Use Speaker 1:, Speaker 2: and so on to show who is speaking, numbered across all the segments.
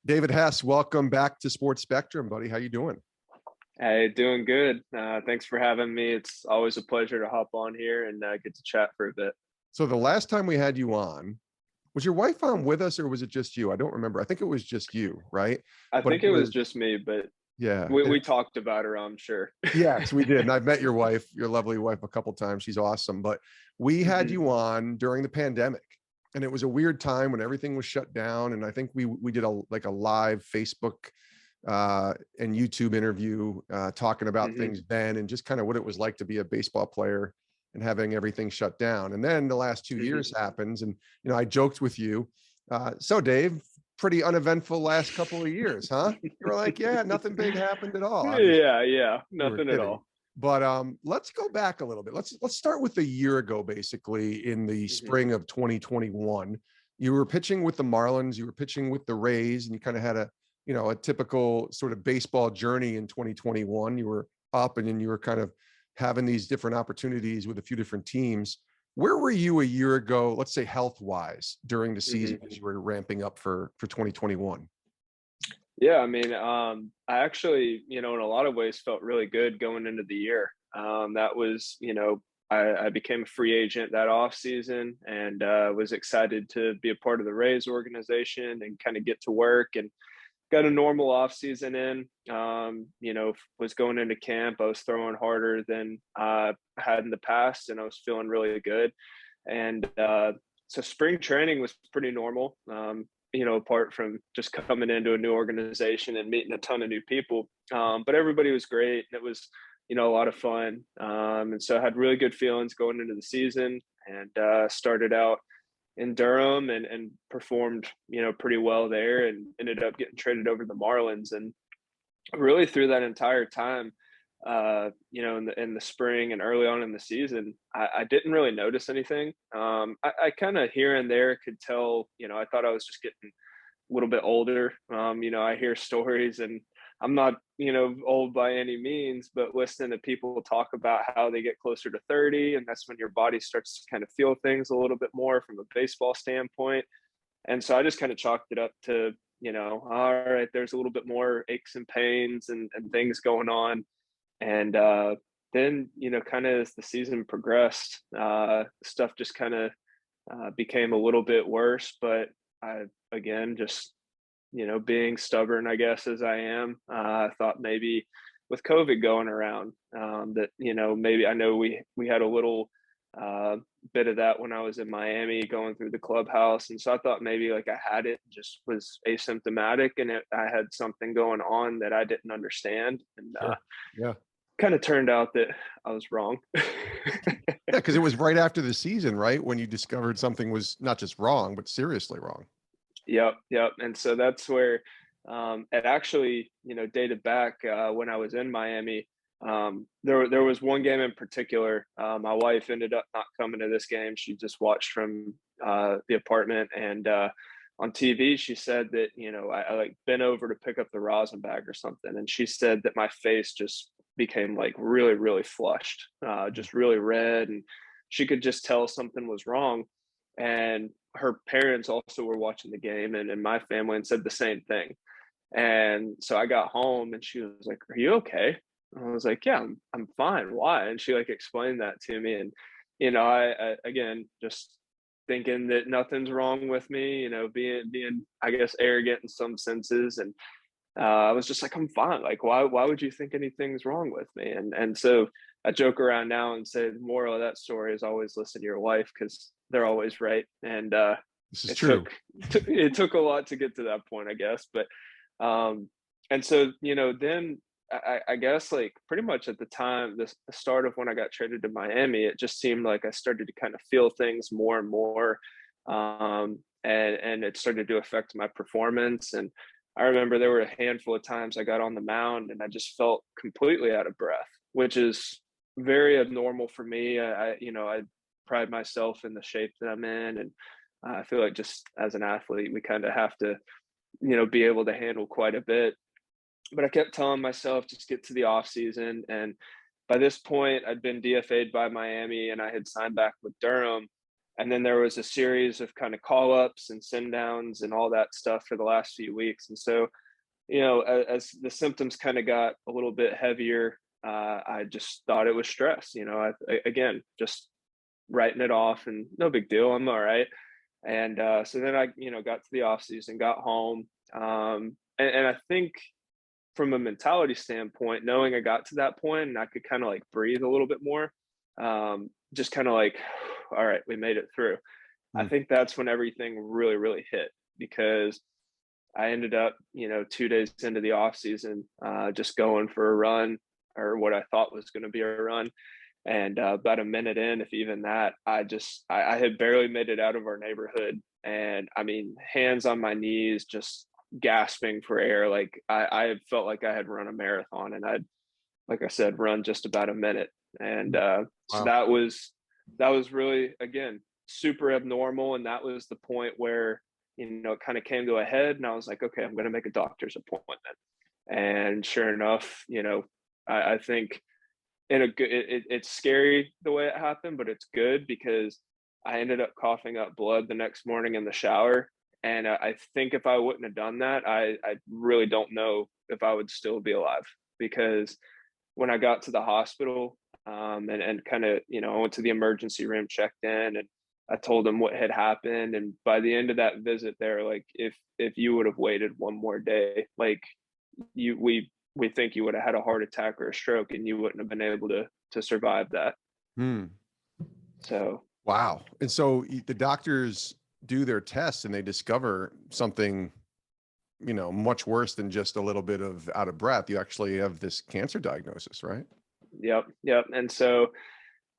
Speaker 1: David Hess, welcome back to Sports Spectrum, buddy. How you doing?
Speaker 2: Hey, doing good. Thanks for having me. It's always a pleasure to hop on here and get to chat for a bit.
Speaker 1: So the last time we had you on, was your wife on with us or was it just you? I don't remember. I think it was just you, right?
Speaker 2: I
Speaker 1: But
Speaker 2: think it was just me, but
Speaker 1: yeah.
Speaker 2: we talked about her, I'm sure.
Speaker 1: Yes, we did. And I've met your wife, your lovely wife, a couple of times. She's awesome. But we had you on during the pandemic, and it was a weird time when everything was shut down. And I think we did a live Facebook and YouTube interview talking about things then and just kind of what it was like to be a baseball player and having everything shut down. And then the last 2 years happens, and I joked with you. So Dave, pretty uneventful last couple of years, huh? You were like, yeah, nothing big happened at all. Obviously,
Speaker 2: Yeah, nothing at all.
Speaker 1: But let's go back a little bit. Let's start with a year ago, basically in the spring of 2021. You were pitching with the Marlins, you were pitching with the Rays, and you kind of had a typical sort of baseball journey in 2021. You were up and then you were kind of having these different opportunities with a few different teams. Where were you a year ago, let's say health-wise, during the season as you were ramping up for 2021?
Speaker 2: Yeah, I mean, I actually, in a lot of ways felt really good going into the year. That was, I became a free agent that off season and was excited to be a part of the Rays organization and kind of get to work and got a normal off season in. Was going into camp. I was throwing harder than I had in the past, and I was feeling really good. And so spring training was pretty normal. Apart from just coming into a new organization and meeting a ton of new people. But everybody was great. And it was, a lot of fun. And so I had really good feelings going into the season and started out in Durham and performed, pretty well there and ended up getting traded over to the Marlins. And really through that entire time, in the spring and early on in the season, I didn't really notice anything. I kind of here and there could tell, I thought I was just getting a little bit older. I hear stories, and I'm not, old by any means, but listening to people talk about how they get closer to 30, and that's when your body starts to kind of feel things a little bit more from a baseball standpoint. And so I just kind of chalked it up to, all right, there's a little bit more aches and pains and things going on. And then, kind of as the season progressed, stuff just kind of became a little bit worse. But I, again, just, being stubborn, I guess, as I am, I thought maybe with COVID going around that, maybe I know we had a little bit of that when I was in Miami going through the clubhouse. And so I thought maybe like I had it, just was asymptomatic, and I had something going on that I didn't understand. And
Speaker 1: yeah.
Speaker 2: Kind of turned out that I was wrong.
Speaker 1: Yeah, because it was right after the season, right? When you discovered something was not just wrong, but seriously wrong.
Speaker 2: Yep. And so that's where it actually, dated back when I was in Miami. There was one game in particular. My wife ended up not coming to this game. She just watched from the apartment, and on TV, she said that, I like bent over to pick up the rosin bag or something. And she said that my face just became like really, really flushed, just really red. And she could just tell something was wrong. And her parents also were watching the game and my family, and said the same thing. And so I got home and she was like, "Are you okay?" And I was like, "Yeah, I'm fine. Why?" And she like explained that to me. And, I again, just thinking that nothing's wrong with me, being, I guess, arrogant in some senses. And I was just like, "I'm fine. Like, why would you think anything's wrong with me?" And so I joke around now and say the moral of that story is always listen to your wife, because they're always right. And
Speaker 1: This is true.
Speaker 2: it took a lot to get to that point, I guess. But and so, then I guess like pretty much at the time, the start of when I got traded to Miami, it just seemed like I started to kind of feel things more and more. And it started to affect my performance. And I remember there were a handful of times I got on the mound and I just felt completely out of breath, which is very abnormal for me. I pride myself in the shape that I'm in. And I feel like just as an athlete, we kind of have to, be able to handle quite a bit. But I kept telling myself, just get to the off season. And by this point, I'd been DFA'd by Miami and I had signed back with Durham. And then there was a series of kind of call ups and send downs and all that stuff for the last few weeks. And so, as the symptoms kind of got a little bit heavier, I just thought it was stress. Again, just writing it off and no big deal. I'm all right. And so then I, got to the off season, got home. And I think from a mentality standpoint, knowing I got to that point and I could kind of like breathe a little bit more, just kind of like, all right, we made it through. I think that's when everything really, really hit, because I ended up, 2 days into the off season, just going for a run, or what I thought was going to be a run. And about a minute in, if even that, I had barely made it out of our neighborhood. And I mean, hands on my knees, just gasping for air. Like I had felt like I had run a marathon, and I'd, like I said, run just about a minute. And so that was really, again, super abnormal. And that was the point where, it kind of came to a head, and I was like, okay, I'm going to make a doctor's appointment. And sure enough, I think in a good, it's scary the way it happened, but it's good because I ended up coughing up blood the next morning in the shower. And I think if I wouldn't have done that, I really don't know if I would still be alive, because when I got to the hospital, and kind of, I went to the emergency room, checked in, and I told them what had happened. And by the end of that visit, they're like, if you would have waited one more day, like we think you would have had a heart attack or a stroke, and you wouldn't have been able to survive that. So
Speaker 1: wow. And so the doctors do their tests and they discover something, much worse than just a little bit of out of breath. You actually have this cancer diagnosis, right?
Speaker 2: Yep. And so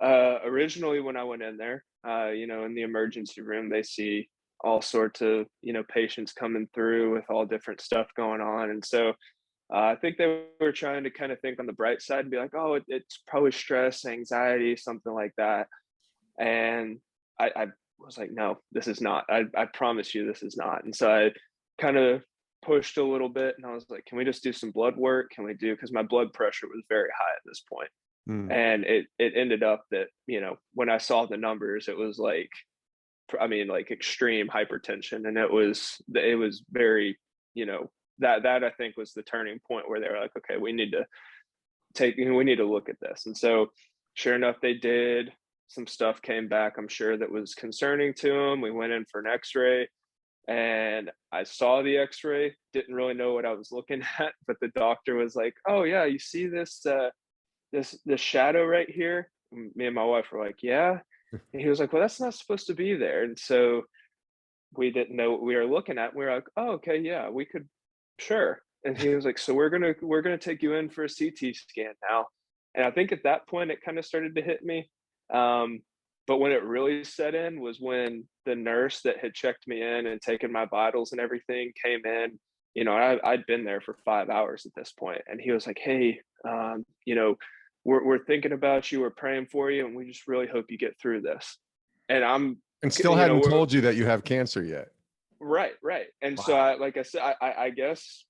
Speaker 2: originally when I went in there, in the emergency room, they see all sorts of, patients coming through with all different stuff going on. And so I think they were trying to kind of think on the bright side and be like, oh, it's probably stress, anxiety, something like that. And I was like, no, this is not. I promise you this is not. And so I kind of pushed a little bit, and I was like, can we just do some blood work? Because my blood pressure was very high at this point. And it ended up that, when I saw the numbers, it was like, like extreme hypertension. And it was very, that I think was the turning point where they were like, okay, we need to look at this. And so sure enough, they did. Some stuff came back, I'm sure, that was concerning to them. We went in for an x-ray, and I saw the x-ray, didn't really know what I was looking at, but the doctor was like, oh yeah, you see this this shadow right here? Me and my wife were like, yeah. And he was like, well, that's not supposed to be there. And so we didn't know what we were looking at. We were like, oh, okay, yeah, we could, sure. And he was like, so we're gonna take you in for a CT scan now. And I think at that point it kind of started to hit me. But when it really set in was when the nurse that had checked me in and taken my vitals and everything came in. I'd been there for 5 hours at this point, and he was like, hey, we're thinking about you, we're praying for you, and we just really hope you get through this. And
Speaker 1: still hadn't told you that you have cancer yet.
Speaker 2: Right. And
Speaker 1: wow.
Speaker 2: So I guess,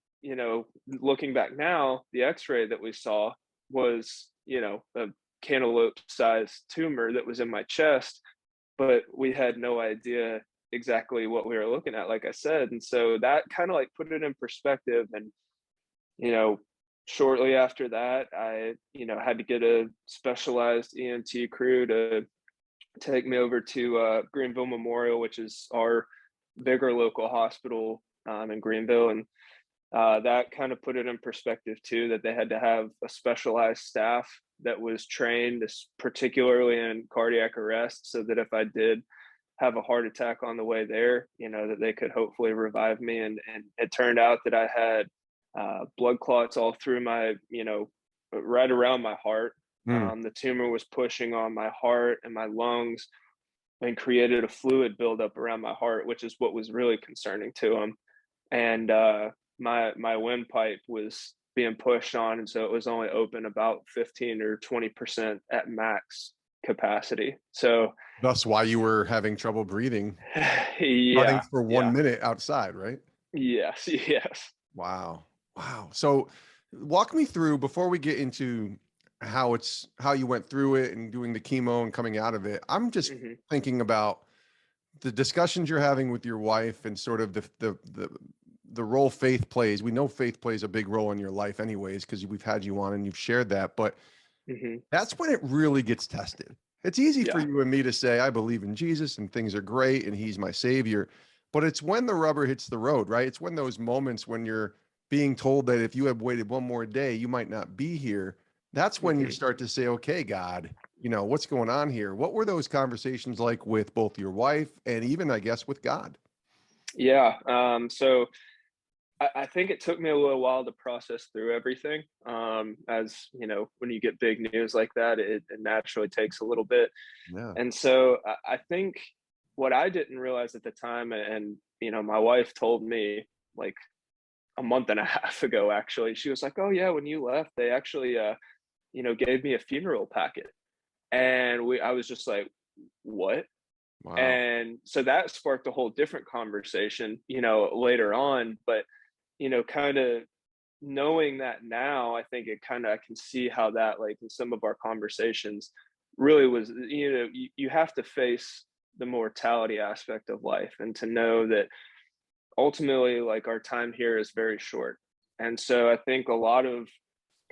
Speaker 2: looking back now, the x-ray that we saw was, a cantaloupe-sized tumor that was in my chest, but we had no idea exactly what we were looking at, like I said. And so that kind of like put it in perspective. And, shortly after that, I, had to get a specialized EMT crew to take me over to Greenville Memorial, which is our bigger local hospital in Greenville. And that kind of put it in perspective too, that they had to have a specialized staff that was trained particularly in cardiac arrest, so that if I did have a heart attack on the way there, that they could hopefully revive me. And it turned out that I had blood clots all through my, right around my heart. The tumor was pushing on my heart and my lungs and created a fluid buildup around my heart, which is what was really concerning to them. And my windpipe was being pushed on, and so it was only open about 15 or 20% at max capacity. So
Speaker 1: that's why you were having trouble breathing.
Speaker 2: Yeah.
Speaker 1: For 1 minute outside, right?
Speaker 2: Yes.
Speaker 1: Wow. So walk me through, before we get into how you went through it and doing the chemo and coming out of it. I'm just thinking about the discussions you're having with your wife and sort of the role faith plays. We know faith plays a big role in your life anyways, because we've had you on and you've shared that, but
Speaker 2: Hmm.
Speaker 1: that's when it really gets tested. It's easy for
Speaker 2: Yeah.
Speaker 1: you and me to say, I believe in Jesus and things are great and he's my savior. But it's when the rubber hits the road, right? It's when those moments when you're being told that if you had waited one more day, you might not be here. That's when you
Speaker 2: Hmm.
Speaker 1: start to say, okay, God, what's going on here? What were those conversations like with both your wife and even, I guess, with God?
Speaker 2: Yeah. So I think it took me a little while to process through everything. As you know, when you get big news like that, it naturally takes a little bit.
Speaker 1: Yeah.
Speaker 2: And so I think what I didn't realize at the time, and my wife told me like a month and a half ago, actually, she was like, "Oh yeah, when you left, they actually, gave me a funeral packet," and I was just like, "What?"
Speaker 1: Wow.
Speaker 2: And so that sparked a whole different conversation, later on. But kind of knowing that now, I think it kind of I can see how that, like in some of our conversations, really was, you have to face the mortality aspect of life and to know that ultimately, like, our time here is very short. And so I think a lot of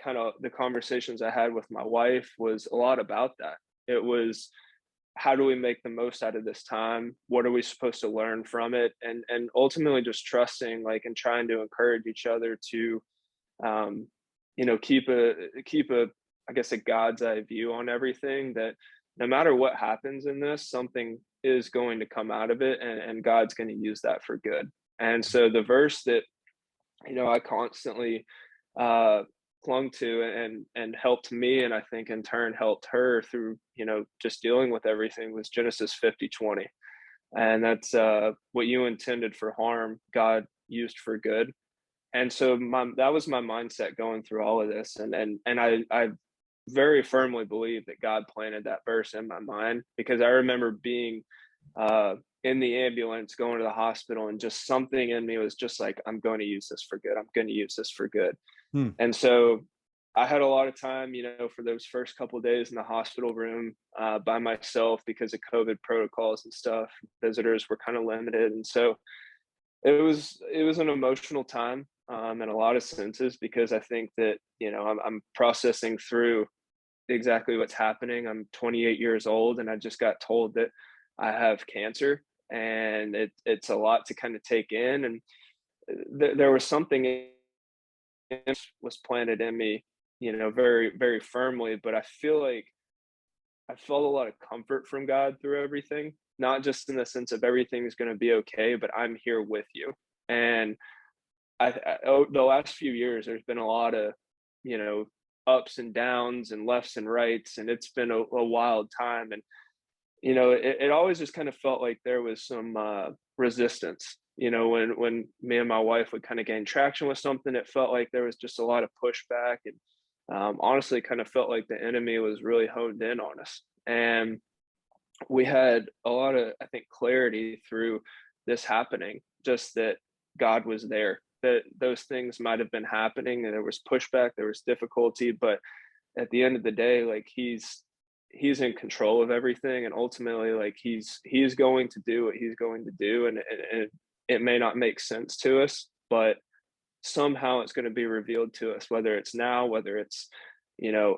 Speaker 2: kind of the conversations I had with my wife was a lot about that. It was, how do we make the most out of this time? What are we supposed to learn from it? And ultimately just trusting, like, and trying to encourage each other to, um, keep a I guess a God's eye view on everything, that no matter what happens in this, something is going to come out of it, and God's going to use that for good. And so the verse that I constantly uh, clung to and helped me, and I think in turn helped her through just dealing with everything, was Genesis 50:20, and that's what you intended for harm, God used for good. And so that was my mindset going through all of this, and I very firmly believe that God planted that verse in my mind, because I remember being uh, in the ambulance going to the hospital, and just something in me was just like, I'm going to use this for good. I'm going to use this for good.
Speaker 1: Hmm.
Speaker 2: And so I had a lot of time, for those first couple of days in the hospital room by myself because of COVID protocols and stuff. Visitors were kind of limited, and so it was an emotional time in a lot of senses, because I think that I'm processing through exactly what's happening. I'm 28 years old, and I just got told that I have cancer, and it's a lot to kind of take in. And there was something was planted in me, very very firmly. But I feel like I felt a lot of comfort from God through everything, not just in the sense of everything's going to be okay, but I'm here with you. And the last few years, there's been a lot of, you know, ups and downs and lefts and rights, and it's been a wild time. And it always just kind of felt like there was some resistance. When me and my wife would kind of gain traction with something, it felt like there was just a lot of pushback, and honestly, kind of felt like the enemy was really honed in on us. And we had a lot of, I think, clarity through this happening, just that God was there, that those things might have been happening and there was pushback, there was difficulty, but at the end of the day, like, he's in control of everything, and ultimately, like, he's going to do what he's going to do. And it may not make sense to us, but somehow it's going to be revealed to us, whether it's now, whether it's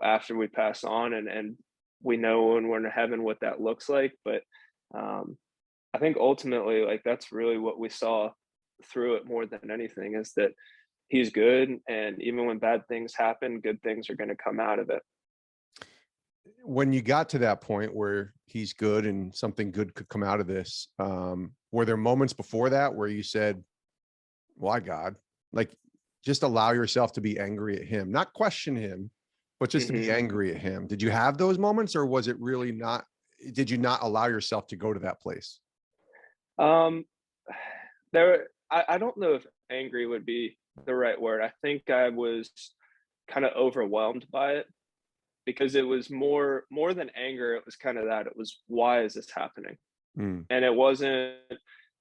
Speaker 2: after we pass on, and we know when we're in heaven what that looks like. But um I think ultimately, like, that's really what we saw through it more than anything, is that he's good, and even when bad things happen, good things are going to come out of it.
Speaker 1: When you got to that point where he's good and something good could come out of this, were there moments before that where you said, why God? Like, just allow yourself to be angry at him, not question him, but just to be
Speaker 2: Hmm.
Speaker 1: angry at him. Did you have those moments, or was it really not? Did you not allow yourself to go to that place?
Speaker 2: um I don't know if angry would be the right word. I think I was kind of overwhelmed by it, because it was more than anger. It was kind of that, it was, why is this happening?
Speaker 1: Mm,
Speaker 2: And it wasn't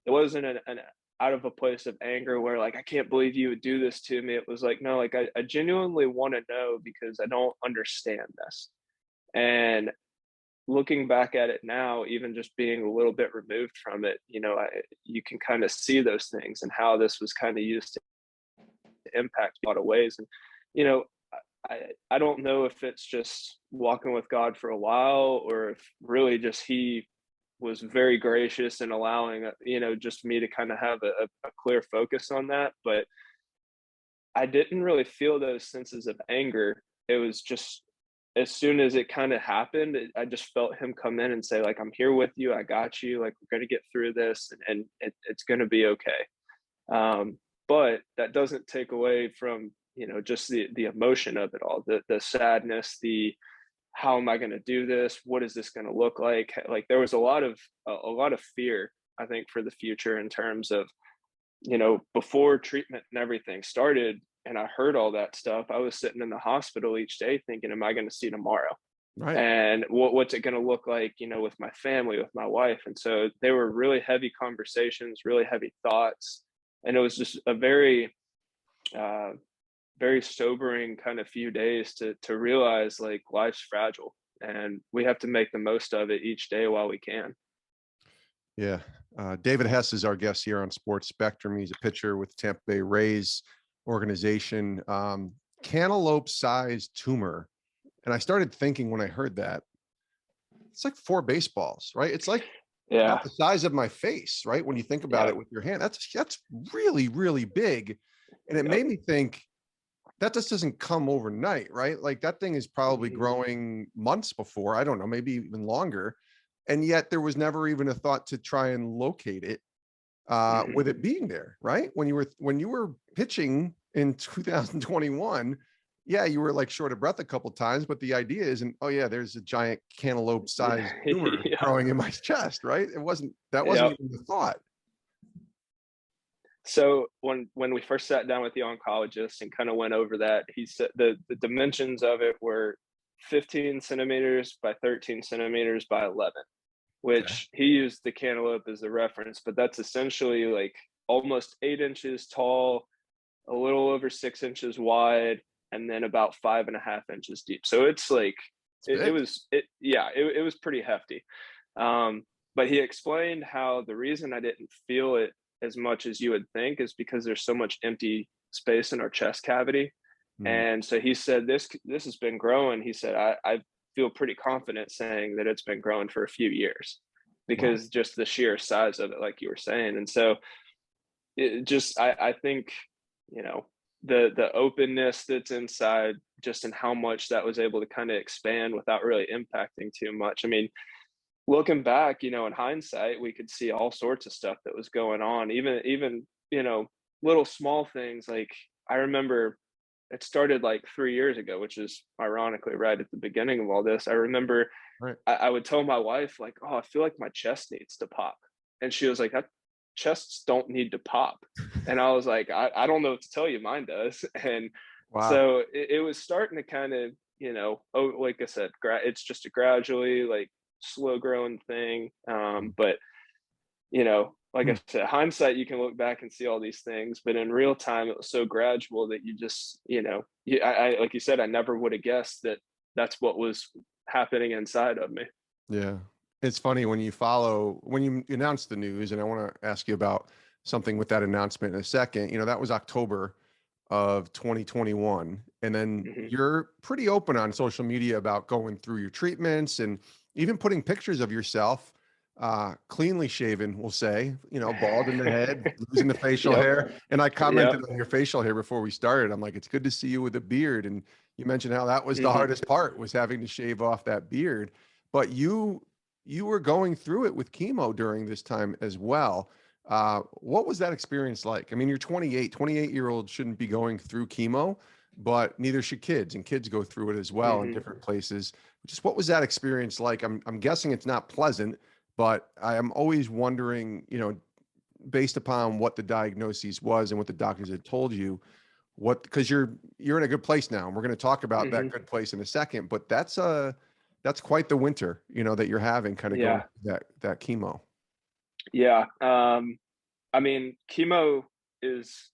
Speaker 2: an out of a place of anger where, like, I can't believe you would do this to me. It was like, no, like, I genuinely want to know, because I don't understand this. And looking back at it now, even just being a little bit removed from it, you can kind of see those things and how this was kind of used to impact a lot of ways. And, you know, I don't know if it's just walking with God for a while, or if really just he was very gracious in allowing, just me to kind of have a clear focus on that. But I didn't really feel those senses of anger. It was just, as soon as it kind of happened, I just felt him come in and say, like, I'm here with you. I got you. Like, we're going to get through this, and it's going to be okay. But that doesn't take away from, just the emotion of it all, the sadness, the, how am I going to do this? What is this going to look like? Like, there was a lot of fear, I think, for the future, in terms of, before treatment and everything started, and I heard all that stuff, I was sitting in the hospital each day thinking, am I going to see tomorrow?
Speaker 1: Right.
Speaker 2: And what's it going to look like, with my family, with my wife? And so they were really heavy conversations, really heavy thoughts. And it was just a very, very sobering kind of few days to realize, like, life's fragile and we have to make the most of it each day while we can.
Speaker 1: Yeah. David Hess is our guest here on Sports Spectrum. He's a pitcher with the Tampa Bay Rays organization. Cantaloupe-sized tumor. And I started thinking when I heard that, it's like 4 baseballs, right? It's like
Speaker 2: Yeah.
Speaker 1: about the size of my face, right? When you think about
Speaker 2: Yep.
Speaker 1: it with your hand, that's really, really big. And it
Speaker 2: Yep.
Speaker 1: made me think, that just doesn't come overnight, right? Like, that thing is probably
Speaker 2: Mhm.
Speaker 1: growing months before, I don't know, maybe even longer. And yet there was never even a thought to try and locate it,
Speaker 2: Mhm.
Speaker 1: with it being there, right? When you were pitching in 2021, yeah, you were like short of breath a couple times, but the idea isn't, oh yeah, there's a giant cantaloupe-sized
Speaker 2: Yeah.
Speaker 1: tumor
Speaker 2: Yeah.
Speaker 1: growing in my chest, right? That wasn't
Speaker 2: Yep.
Speaker 1: even the thought.
Speaker 2: So when we first sat down with the oncologist and kind of went over that, he said the dimensions of it were 15 centimeters by 13 centimeters by 11,
Speaker 1: Okay.
Speaker 2: which he used the cantaloupe as the reference, but that's essentially like almost 8 inches tall, a little over 6 inches wide, and then about 5.5 inches deep. So it's like,
Speaker 1: It's big.
Speaker 2: it was pretty hefty. But he explained how the reason I didn't feel it as much as you would think is because there's so much empty space in our chest cavity.
Speaker 1: Hmm.
Speaker 2: And so he said, this has been growing. He said, I feel pretty confident saying that it's been growing for a few years,
Speaker 1: Wow.
Speaker 2: because just the sheer size of it, like you were saying. And so it just, I think, you know, the openness that's inside, just in how much that was able to kind of expand without really impacting too much. I mean, looking back, in hindsight, we could see all sorts of stuff that was going on, even, little small things. Like, I remember it started like 3 years ago, which is ironically right at the beginning of all this. I remember
Speaker 1: Right.
Speaker 2: I would tell my wife, like, oh, I feel like my chest needs to pop. And she was like, that chests don't need to pop. And I was like, I don't know what to tell you, mine does. And
Speaker 1: Wow.
Speaker 2: so it was starting to kind of, oh, like I said, it's just a gradually, like, slow growing thing. But like
Speaker 1: Hmm.
Speaker 2: I said, hindsight, you can look back and see all these things, but in real time, it was so gradual that you just, I like you said, I never would have guessed that that's what was happening inside of me.
Speaker 1: Yeah. It's funny when you announce the news, and I want to ask you about something with that announcement in a second. That was October of 2021. And then
Speaker 2: Hmm.
Speaker 1: you're pretty open on social media about going through your treatments and even putting pictures of yourself, cleanly shaven, we'll say, bald in the head, losing the facial
Speaker 2: Yep.
Speaker 1: hair. And I
Speaker 2: Yep.
Speaker 1: commented on your facial hair before we started. I'm like, it's good to see you with a beard. And you mentioned how that was the
Speaker 2: Hmm.
Speaker 1: hardest part, was having to shave off that beard. But you were going through it with chemo during this time as well. What was that experience like? I mean, you're 28. 28-year-olds shouldn't be going through chemo, but neither should kids, and kids go through it as well in
Speaker 2: Hmm.
Speaker 1: different places. Just what was that experience like? I'm guessing it's not pleasant, but I am always wondering, based upon what the diagnosis was and what the doctors had told you, because you're in a good place now, and we're going to talk about
Speaker 2: Hmm.
Speaker 1: that good place in a second. But that's quite the winter, that you're having, kind of going
Speaker 2: Yeah.
Speaker 1: through that chemo.
Speaker 2: Yeah. I mean, chemo is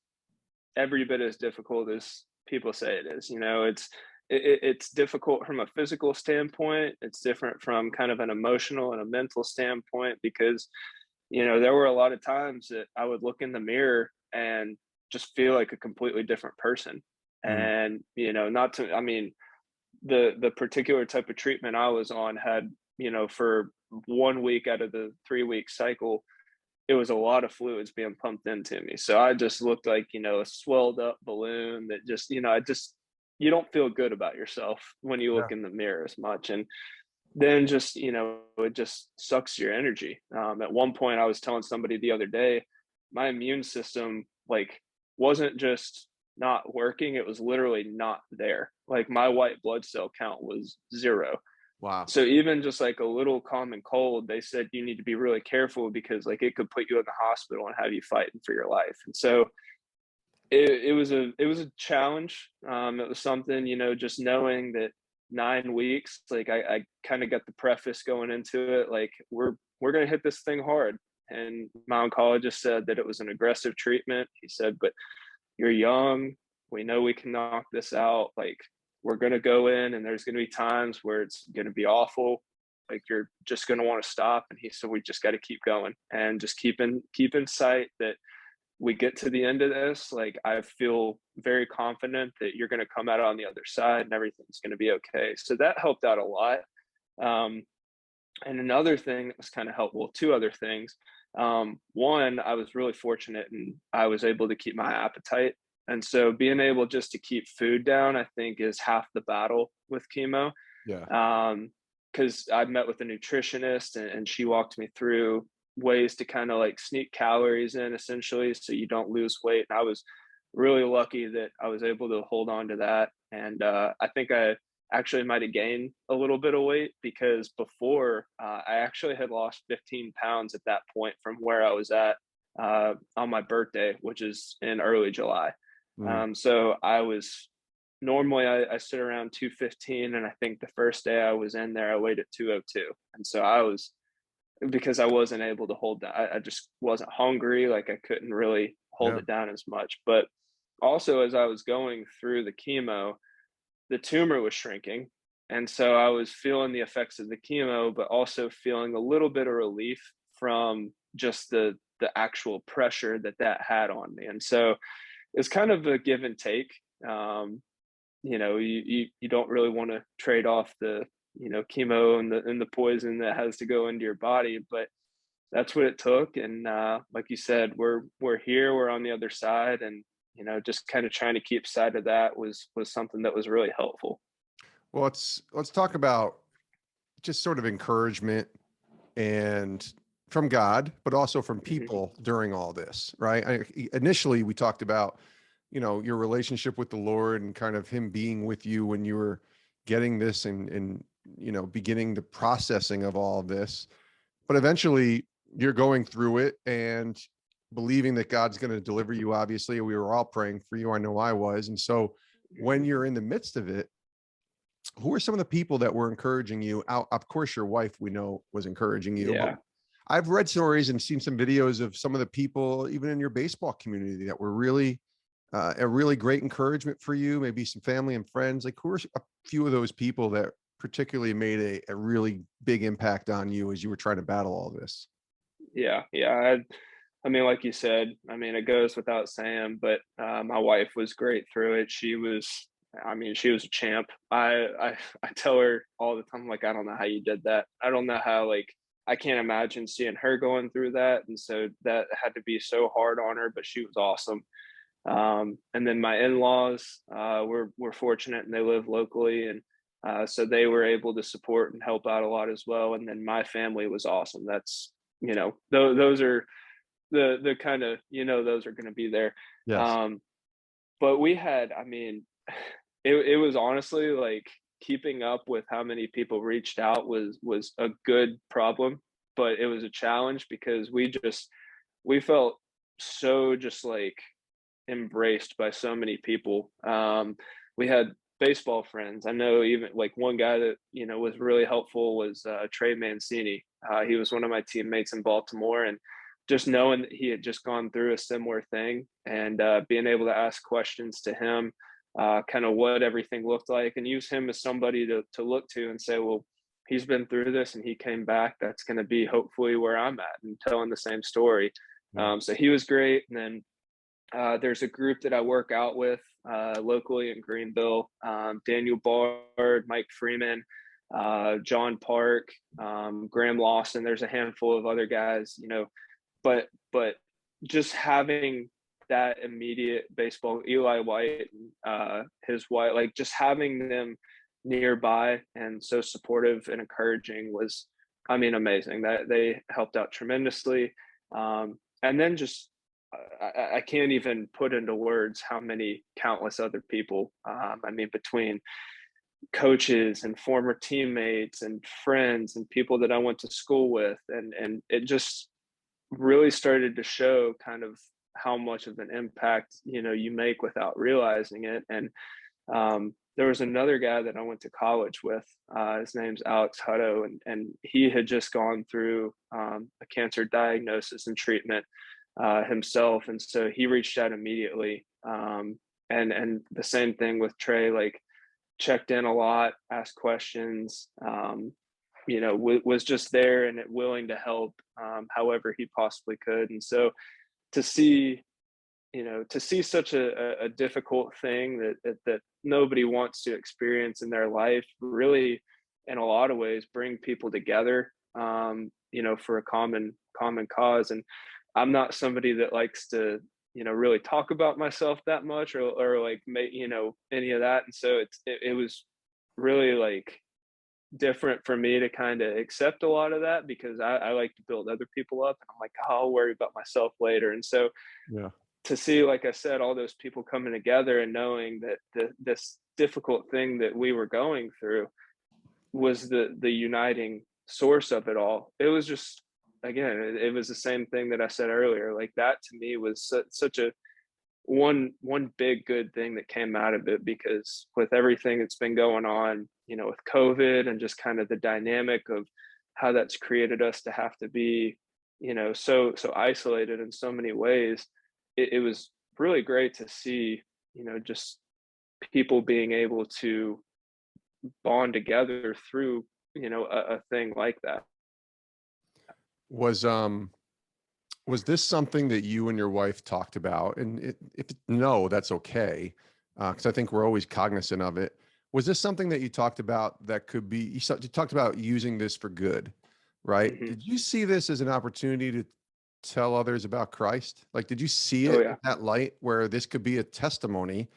Speaker 2: every bit as difficult as people say it is. It's it's difficult from a physical standpoint. It's different from kind of an emotional and a mental standpoint because, there were a lot of times that I would look in the mirror and just feel like a completely different person.
Speaker 1: Mm,
Speaker 2: And, not to, I mean, the particular type of treatment I was on had, for 1 week out of the 3 week cycle, it was a lot of fluids being pumped into me. So I just looked like, a swelled up balloon that just, you don't feel good about yourself when you
Speaker 1: yeah.
Speaker 2: look in the mirror as much. And then just, it just sucks your energy. At one point, I was telling somebody the other day, my immune system, like, wasn't just not working, it was literally not there. Like, my white blood cell count was 0.
Speaker 1: Wow.
Speaker 2: So even just like a little common cold, they said you need to be really careful because like it could put you in the hospital and have you fighting for your life. And so it was a challenge. It was something, just knowing that 9 weeks, like I kind of got the preface going into it, like we're gonna hit this thing hard. And my oncologist said that it was an aggressive treatment. He said, but you're young. We know we can knock this out. Like, we're going to go in and there's going to be times where it's going to be awful. Like, you're just going to want to stop. And he said, we just got to keep going and just keep in sight that we get to the end of this. Like, I feel very confident that you're going to come out on the other side and everything's going to be okay. So that helped out a lot. Um, and another thing that was kind of helpful, two other things. One, I was really fortunate and I was able to keep my appetite. And so being able just to keep food down, I think, is half the battle with chemo.
Speaker 1: Yeah.
Speaker 2: Because I met with a nutritionist and she walked me through ways to kind of like sneak calories in essentially so you don't lose weight. And I was really lucky that I was able to hold on to that. And I think I actually might have gained a little bit of weight because before I actually had lost 15 pounds at that point from where I was at on my birthday, which is in early July.
Speaker 1: Mm,
Speaker 2: So I was normally I sit around 215, and I think the first day I was in there, I weighed at 202. And so I was, because I wasn't able to hold that, I just wasn't hungry. Like, I couldn't really hold
Speaker 1: yeah.
Speaker 2: it down as much. But also, as I was going through the chemo, the tumor was shrinking. And so I was feeling the effects of the chemo, but also feeling a little bit of relief from just the actual pressure that had on me. And so it's kind of a give and take. You don't really want to trade off the, chemo and the poison that has to go into your body, but that's what it took. And like you said, we're here, we're on the other side, and just kind of trying to keep sight of that was something that was really helpful.
Speaker 1: Well, let's talk about just sort of encouragement and from God, but also from
Speaker 2: Hmm.
Speaker 1: people during all this, right? Initially, we talked about, your relationship with the Lord and kind of him being with you when you were getting this and beginning the processing of all of this. But eventually you're going through it and believing that God's going to deliver you. Obviously, we were all praying for you. I know I was. And so when
Speaker 2: Hmm.
Speaker 1: you're in the midst of it, who are some of the people that were encouraging you out? Of course, your wife, we know, was encouraging you, but
Speaker 2: Yeah.
Speaker 1: I've read stories and seen some videos of some of the people, even in your baseball community, that were really a really great encouragement for you, maybe some family and friends. Like, who are a few of those people that particularly made a really big impact on you as you were trying to battle all this?
Speaker 2: Yeah. Yeah. I mean, like you said, I mean, it goes without saying, but my wife was great through it. She was a champ. I tell her all the time, like, I don't know how you did that. I don't know how, like, I can't imagine seeing her going through that. And so that had to be so hard on her, but she was awesome. And then my in-laws were fortunate and they live locally. And so they were able to support and help out a lot as well. And then my family was awesome. That's, those are the kind of, those are going to be there.
Speaker 1: Yes.
Speaker 2: Um, but we had, I mean, it was honestly like keeping up with how many people reached out was a good problem, but it was a challenge because we felt so just like embraced by so many people. We had baseball friends. I know even like one guy that was really helpful was Trey Mancini. He was one of my teammates in Baltimore, and just knowing that he had just gone through a similar thing and being able to ask questions to him kind of what everything looked like, and use him as somebody to look to and say, well, he's been through this and he came back. That's going to be hopefully where I'm at, and telling the same story.
Speaker 1: Yeah.
Speaker 2: So he was great. And then there's a group that I work out with locally in Greenville. Daniel Bard, Mike Freeman, John Park, Graham Lawson. There's a handful of other guys, but just having that immediate baseball, Eli White, his wife, like just having them nearby and so supportive and encouraging was, I mean, amazing. That they helped out tremendously. And then just I can't even put into words how many countless other people. I mean, between coaches and former teammates and friends and people that I went to school with, and it just really started to show kind of how much of an impact you make without realizing it. And there was another guy that I went to college with. His name's Alex Hutto, and he had just gone through a cancer diagnosis and treatment himself, and so he reached out immediately. And the same thing with Trey, like checked in a lot, asked questions, was just there and willing to help however he possibly could. And so to see such a difficult thing that nobody wants to experience in their life, really in a lot of ways bring people together, for a common cause. And I'm not somebody that likes to really talk about myself that much, or like make any of that. And so it was really like different for me to kind of accept a lot of that, because I like to build other people up, and I'm like, oh, I'll worry about myself later. And so
Speaker 1: Yeah.
Speaker 2: to see, like I said, all those people coming together and knowing that this difficult thing that we were going through was the uniting source of it all. It was just, again, it was the same thing that I said earlier. Like that to me was such a one big good thing that came out of it, because with everything that's been going on, with COVID and just kind of the dynamic of how that's created us to have to be, so isolated in so many ways, it was really great to see, just people being able to bond together through, a thing like that.
Speaker 1: Was this something that you and your wife talked about? And if no, that's okay, because I think we're always cognizant of it. Was this something that you talked about that could be? You talked about using this for good, right?
Speaker 2: Hmm.
Speaker 1: Did you see this as an opportunity to tell others about Christ? Like, did you see
Speaker 2: Oh
Speaker 1: it
Speaker 2: yeah.
Speaker 1: in that light where this could be a testimony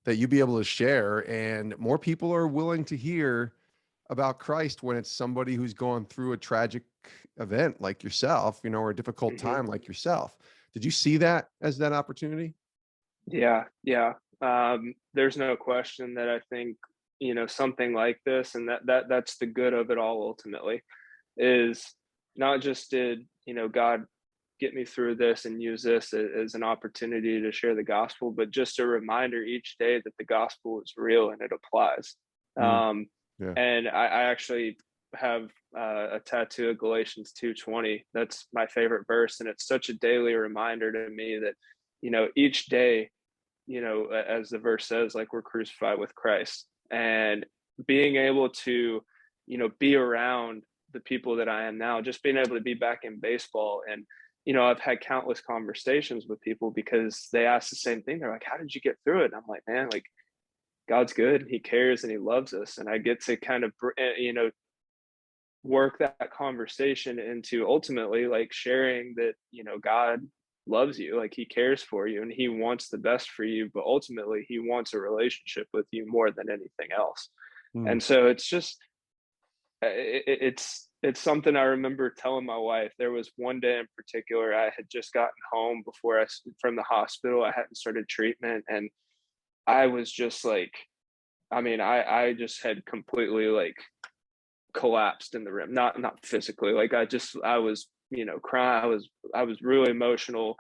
Speaker 1: that you'd be able to share, and more people are willing to hear about Christ when it's somebody who's going through a tragic event like yourself, or a difficult
Speaker 2: Hmm.
Speaker 1: time like yourself? Did you see that as that opportunity?
Speaker 2: Yeah, yeah. There's no question that I think, something like this, and that's the good of it all ultimately, is not just did, God get me through this and use this as an opportunity to share the gospel, but just a reminder each day that the gospel is real and it applies.
Speaker 1: Mm,
Speaker 2: Um,
Speaker 1: yeah.
Speaker 2: and I actually have a tattoo of Galatians 2:20. That's my favorite verse, and it's such a daily reminder to me that, each day, as the verse says, like we're crucified with Christ, and being able to, be around the people that I am now, just being able to be back in baseball. And, I've had countless conversations with people because they ask the same thing. They're like, how did you get through it? And I'm like, man, like God's good and he cares and he loves us. And I get to kind of, work that conversation into ultimately like sharing that, God loves you, like he cares for you and he wants the best for you, but ultimately he wants a relationship with you more than anything else.
Speaker 1: Mm,
Speaker 2: And so it's just it's something I remember telling my wife. There was one day in particular, I had just gotten home from the hospital. I hadn't started treatment, and I was just like, I mean, I just had completely like collapsed in the room, not physically, like I was, crying. I was really emotional.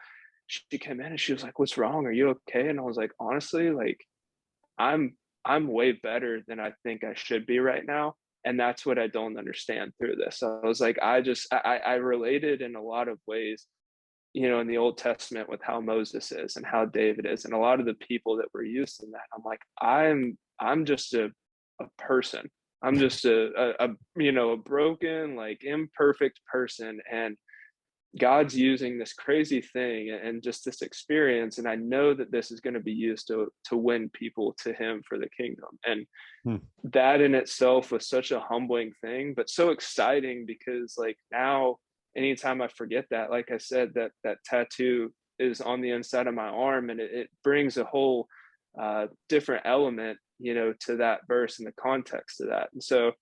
Speaker 2: She came in and she was like, what's wrong, are you okay? And I was like, honestly, like I'm way better than I think I should be right now, and that's what I don't understand through this. So I was like, I related in a lot of ways in the Old Testament with how Moses is and how David is, and a lot of the people that were used in that. I'm like, I'm just a person. I'm just a broken, like imperfect person, and God's using this crazy thing and just this experience, and I know that this is going to be used to win people to Him for the kingdom. And
Speaker 1: Hmm.
Speaker 2: that in itself was such a humbling thing, but so exciting, because like now, anytime I forget that, like I said, that tattoo is on the inside of my arm, and it brings a whole different element, to that verse and the context of that. And so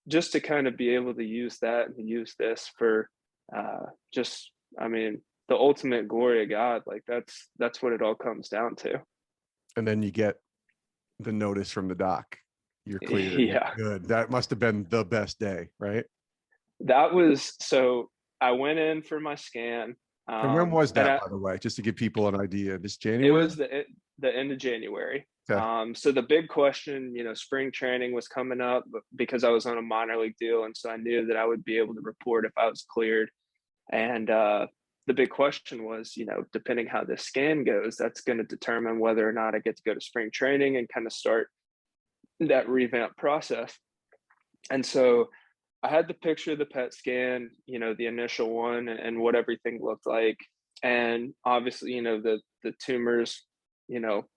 Speaker 2: just to kind of be able to use that and use this for just, I mean, the ultimate glory of God, like that's what it all comes down to.
Speaker 1: And then you get the notice from the doc. You're cleared. You're
Speaker 2: Yeah,
Speaker 1: good. That must have been the best day, right?
Speaker 2: that was so. I went in for my scan,
Speaker 1: And when was
Speaker 2: and
Speaker 1: that, by the way, just to give people an idea? This
Speaker 2: it
Speaker 1: January?
Speaker 2: was the end of January.
Speaker 1: Okay.
Speaker 2: So the big question, spring training was coming up because I was on a minor league deal, and so I knew that I would be able to report if I was cleared. And the big question was, depending how this scan goes, that's going to determine whether or not I get to go to spring training and kind of start that revamp process. And so I had the picture of the PET scan, the initial one, and what everything looked like. And obviously, the tumors,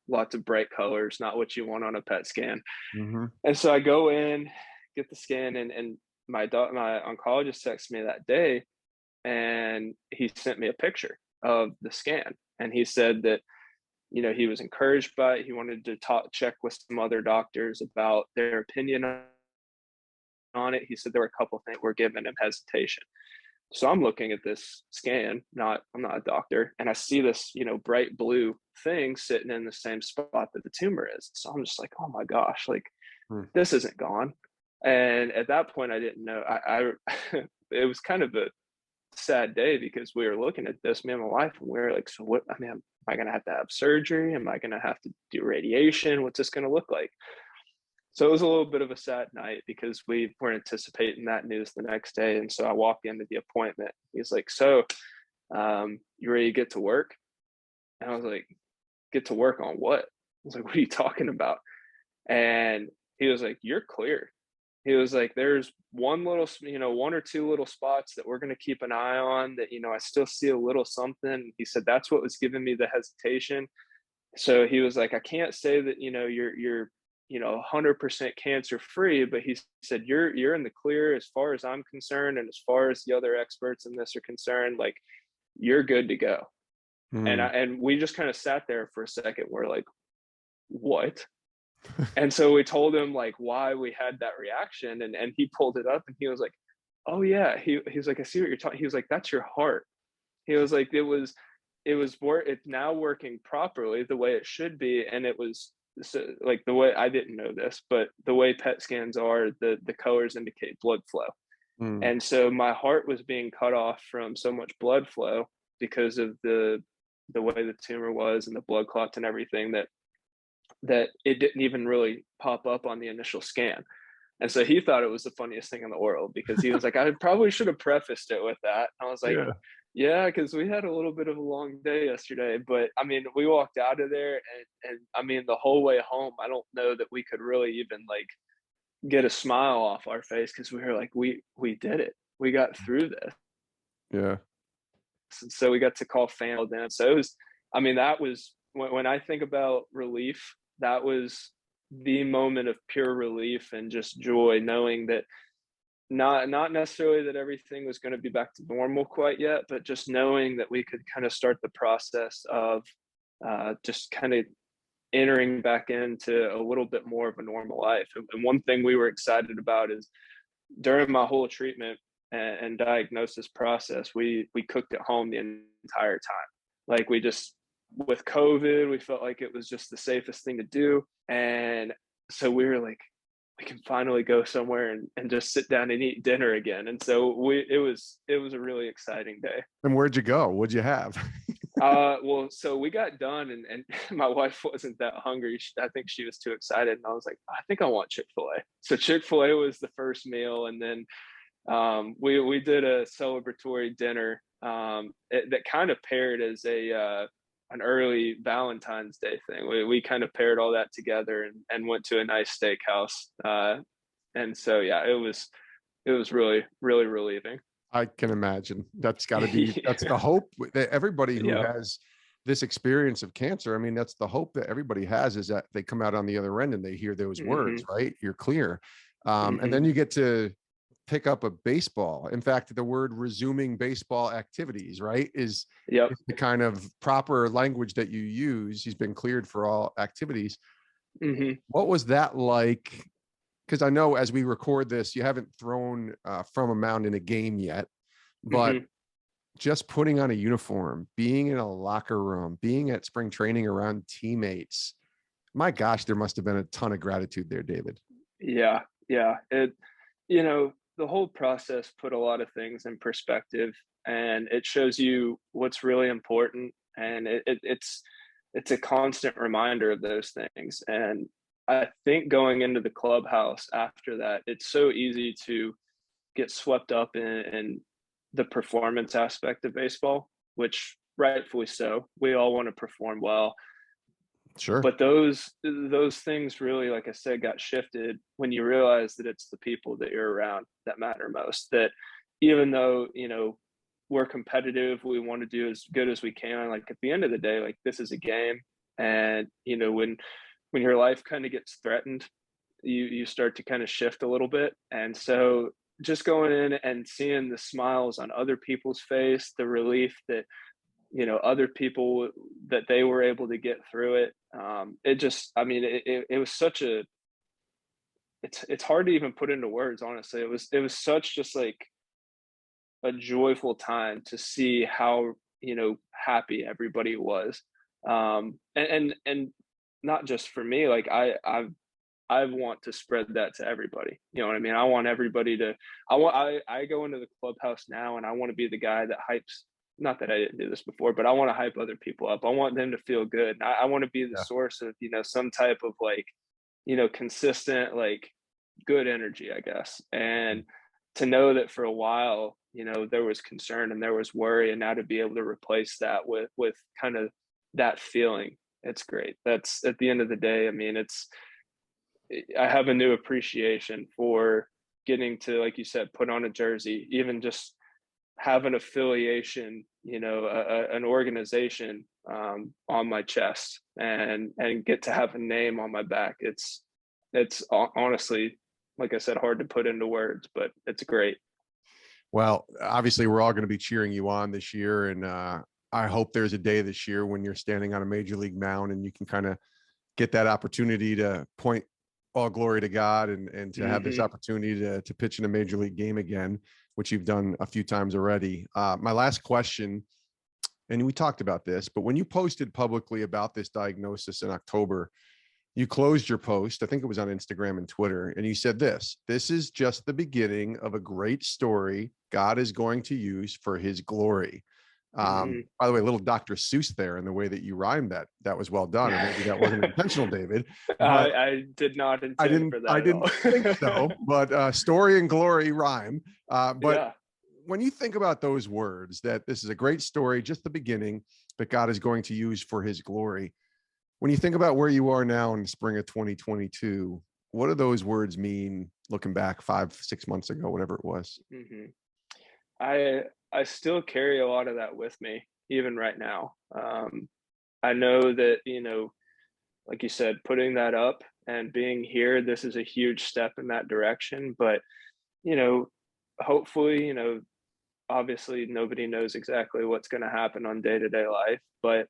Speaker 2: lots of bright colors, not what you want on a PET scan.
Speaker 1: Mm-hmm.
Speaker 2: And so I go in, get the scan, and my oncologist texted me that day, and he sent me a picture of the scan, and he said that he was encouraged by it. He wanted to check with some other doctors about their opinion on it. He said there were a couple of things that were giving him hesitation. So I'm looking at this scan, I'm not a doctor, and I see this bright blue thing sitting in the same spot that the tumor is. So I'm just like, oh my gosh, like this isn't gone. And at that point I didn't know. I it was kind of a sad day, because we were looking at this, me and my wife, and we were like, so what, I mean, am I going to have surgery? Am I going to have to do radiation? What's this going to look like? So it was a little bit of a sad night, because we were anticipating that news the next day. And so I walked into the appointment. He's like, so you ready to get to work? And I was like, get to work on what? I was like, what are you talking about? And he was like, you're clear. He was like, there's one or two little spots that we're going to keep an eye on that, I still see a little something. He said, that's what was giving me the hesitation. So he was like, I can't say that, you're 100% cancer free, but he said, you're in the clear as far as I'm concerned. And as far as the other experts in this are concerned, like, you're good to go. And we just kind of sat there for a second. We're like, what? And so we told him like why we had that reaction, and he pulled it up, and he was like, oh yeah, he's like, I see what you're talking. He was like, that's your heart. He was like, it's now working properly the way it should be. And it was, so, like, the way, I didn't know this, but the way PET scans are, the colors indicate blood flow. And so my heart was being cut off from so much blood flow because of the way the tumor was and the blood clots and everything, that it didn't even really pop up on the initial scan. And so he thought it was the funniest thing in the world, because he was like, I probably should have prefaced it with that. And I was like, yeah, because we had a little bit of a long day yesterday. But I mean, we walked out of there, and I mean, the whole way home, I don't know that we could really even like get a smile off our face, because we were like, we did it. We got through this.
Speaker 1: Yeah.
Speaker 2: And so we got to call family then. So it was, I mean, that was, when I think about relief, that was the moment of pure relief and just joy, knowing that not necessarily that everything was going to be back to normal quite yet, but just knowing that we could kind of start the process of just kind of entering back into a little bit more of a normal life. And one thing we were excited about is, during my whole treatment and diagnosis process, we cooked at home the entire time. Like, we just, with COVID, we felt like it was just the safest thing to do. And so we were like, we can finally go somewhere and just sit down and eat dinner again. And so it was a really exciting day.
Speaker 1: And where'd you go? What'd you have?
Speaker 2: Well, so we got done, and my wife wasn't that hungry. I think she was too excited. And I was like, I think I want Chick-fil-A. So Chick-fil-A was the first meal. And then we did a celebratory dinner that kind of paired as an early Valentine's Day thing. We kind of paired all that together and went to a nice steakhouse. And so, yeah, it was really, really relieving.
Speaker 1: I can imagine. That's got to be, that's the hope that everybody who
Speaker 2: Yeah.
Speaker 1: has this experience of cancer. I mean, that's the hope that everybody has, is that they come out on the other end and they hear those words,
Speaker 2: Hmm.
Speaker 1: right? You're clear. And
Speaker 2: Hmm.
Speaker 1: then you get to pick up a baseball. In fact, the word resuming baseball activities, right,
Speaker 2: Yep.
Speaker 1: is the kind of proper language that you use. He's been cleared for all activities.
Speaker 2: Hmm.
Speaker 1: What was that like? Because I know as we record this, you haven't thrown from a mound in a game yet, but
Speaker 2: Hmm.
Speaker 1: just putting on a uniform, being in a locker room, being at spring training around teammates, my gosh, there must have been a ton of gratitude there, David.
Speaker 2: Yeah. Yeah. The whole process put a lot of things in perspective, and it shows you what's really important. And it's a constant reminder of those things. And I think going into the clubhouse after that, it's so easy to get swept up in the performance aspect of baseball, which rightfully so. We all want to perform well,
Speaker 1: Sure.
Speaker 2: but those things really, like I said, got shifted when you realize that it's the people that you're around that matter most. That even though we're competitive, we want to do as good as we can. Like at the end of the day, like this is a game, and when your life kind of gets threatened, you start to kind of shift a little bit. And so just going in and seeing the smiles on other people's face, the relief that other people, that they were able to get through it. It just, I mean, it was such a, it's hard to even put into words, honestly. It was such just like a joyful time to see how happy everybody was. And not just for me, like I want to spread that to everybody. You know what I mean? I want everybody to, I go into the clubhouse now and I want to be the guy that hypes, not that I didn't do this before, but I want to hype other people up. I want them to feel good. I want to be the
Speaker 1: Yeah.
Speaker 2: source of, some type of like, consistent, like good energy, I guess. And to know that for a while, there was concern and there was worry, and now to be able to replace that with kind of that feeling, it's great. That's at the end of the day. I mean, I have a new appreciation for getting to, like you said, put on a jersey, even just have an affiliation, an organization on my chest, and get to have a name on my back. It's honestly, like I said, hard to put into words, but it's great.
Speaker 1: Well, obviously, we're all going to be cheering you on this year. And I hope there's a day this year when you're standing on a major league mound and you can kind of get that opportunity to point all glory to God, and to have this
Speaker 2: Hmm.
Speaker 1: opportunity to pitch in a major league game again, which you've done a few times already. My last question, and we talked about this, but when you posted publicly about this diagnosis in October, you closed your post. I think it was on Instagram and Twitter. And you said this is just the beginning of a great story God is going to use for his glory.
Speaker 2: Hmm.
Speaker 1: By the way, a little Dr. Seuss there in the way that you rhymed that. That was well done. And maybe that wasn't intentional, David, but
Speaker 2: I did not intend for
Speaker 1: I
Speaker 2: that at
Speaker 1: didn't think so,
Speaker 2: all.
Speaker 1: but story and glory rhyme. But
Speaker 2: Yeah.
Speaker 1: when you think about those words, that this is a great story, just the beginning that God is going to use for his glory. When you think about where you are now in the spring of 2022, what do those words mean looking back 5, 6 months ago, whatever it was?
Speaker 2: Hmm. I still carry a lot of that with me, even right now. I know that, like you said, putting that up and being here, this is a huge step in that direction. But, you know, hopefully, obviously nobody knows exactly what's going to happen on day-to-day life, but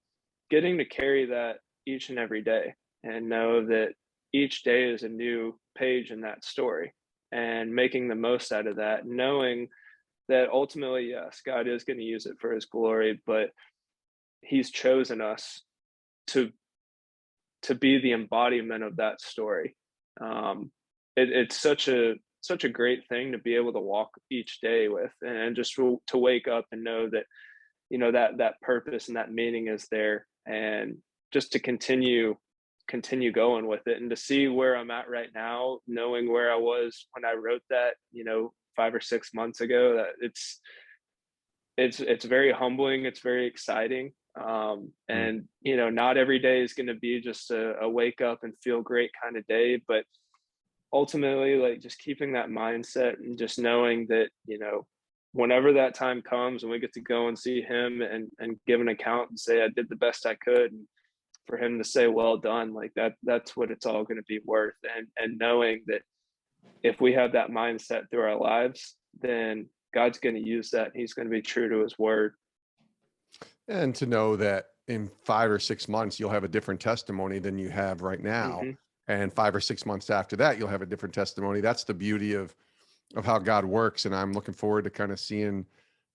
Speaker 2: getting to carry that each and every day and know that each day is a new page in that story, and making the most out of that, knowing that ultimately, yes, God is going to use it for his glory, but he's chosen us to be the embodiment of that story. It's such a great thing to be able to walk each day with, and just to wake up and know that that purpose and that meaning is there, and just to continue going with it, and to see where I'm at right now, knowing where I was when I wrote that 5 or 6 months ago, that it's very humbling. It's very exciting.
Speaker 1: Mm.
Speaker 2: And not every day is going to be just a wake up and feel great kind of day, but ultimately, like, just keeping that mindset and just knowing that, whenever that time comes and we get to go and see him and give an account and say I did the best I could, and for him to say well done, like that's what it's all going to be worth. And knowing that if we have that mindset through our lives, then God's going to use that. He's going to be true to his word.
Speaker 1: And to know that in 5 or 6 months, you'll have a different testimony than you have right now.
Speaker 2: Hmm.
Speaker 1: And 5 or 6 months after that, you'll have a different testimony. That's the beauty of how God works. And I'm looking forward to kind of seeing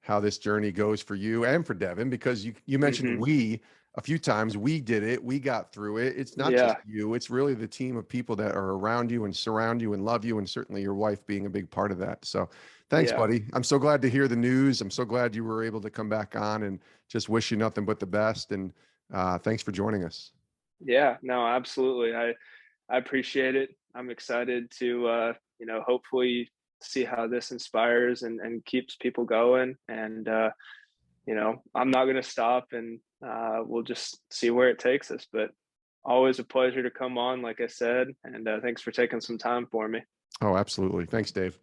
Speaker 1: how this journey goes for you and for Devin, because you mentioned
Speaker 2: Hmm.
Speaker 1: we a few times. We did it. We got through it. It's not just
Speaker 2: Yeah.
Speaker 1: you. It's really the team of people that are around you and surround you and love you, and certainly your wife being a big part of that. So thanks,
Speaker 2: Yeah.
Speaker 1: buddy. I'm so glad to hear the news. I'm so glad you were able to come back on, and just wish you nothing but the best. And thanks for joining us.
Speaker 2: Yeah. No, absolutely. I appreciate it. I'm excited to, hopefully see how this inspires and keeps people going. And, I'm not going to stop, and we'll just see where it takes us. But always a pleasure to come on, like I said. And thanks for taking some time for me.
Speaker 1: Oh, absolutely. Thanks, Dave.